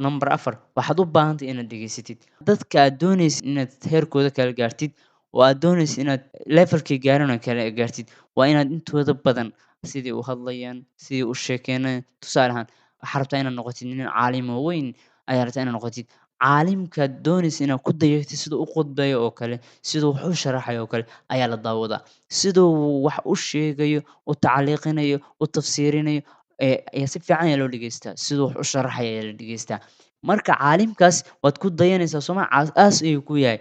Number 4 waxaad u baahan tahay inaad dhegaysatid. Dadka aad doonaysid inaad heerkooda kala gaartid oo aad doonaysid inaad levelkay gaareen oo kale gaartid, waa inaad intooda badan sidii u hadlayaan, sidii u sheekeynayaan. Tusaale ahaan, waxaad rabtaa inaad noqotid nin caalim oo weyn ayaad rabtaa inaad noqotid. Caalimkaad doonaysid inaad ku dayatid siduu u khudbeeyo oo kale, siduu wax u sharaxayo oo kale ayaa la daawadaa. Siduu wax u sheegayo, u tacliiqinayo, u tafsiirinayo ayaa si fiican ayaa loo dhegeystaa. Siduu wax u sharaxayo ayaa la dhegeystaa. Marka caalimkaas waad ku dayanaysaa soo ma aas ayuu ku yahay.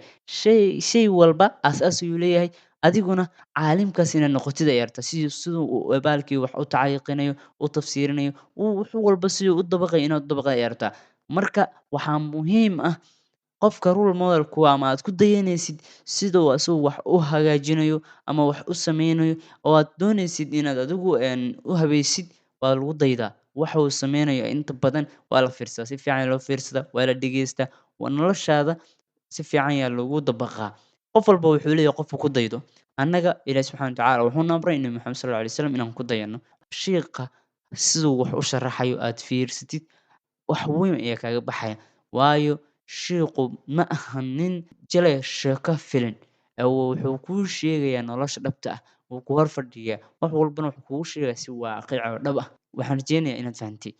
Shay walba aas ayuu leeyahay. Adiguna caalimkaas inaad noqotid ayaa rabtaa. Siduu baalkii wax u tacliiqinayo, u tafsiirinayo, wax walba siduu u dabaqayo inaad u dabaqdo ayaa rabtaa. Marka waxaa muhiim ah qofka role model-ku ama aad ku dayanaysid siduu asagu wax u hagaajinayo ama wax u sameynayo oo aad doonaysid inaad adigu u habaysid, waa lagu daydaa. Waxa uu sameynayo inta badan waa la fiirsadaa, si fiican ayaa loo fiirsadaa, waa la dhegeystaa, waa noloshaada si fiican ayaa loogu dabaqaa. Qof walba wuxuu leeyahay qof uu ku daydo. Annaga Ilaahay Subxaanahu wa Tacaala wuxuu na amray Nabi Maxamed Sallallahu Alayhi Wasallam inaan ku dayano. Shiiqa siduu wax u sharaxayo aad fiirsatid, wax weyn ayaa kaaga baxaya. Waayo shiiqu ma ahan nin jilay sheeko filan. Wuxuu kuu sheegayaa nolosha dhabta ah. Wuu ku hor fadhiyaa. Wax walbana wuxuu kugu sheegayaa si waaqici oo dhab ah. Waxaan rajeynayaa inaad fahantay.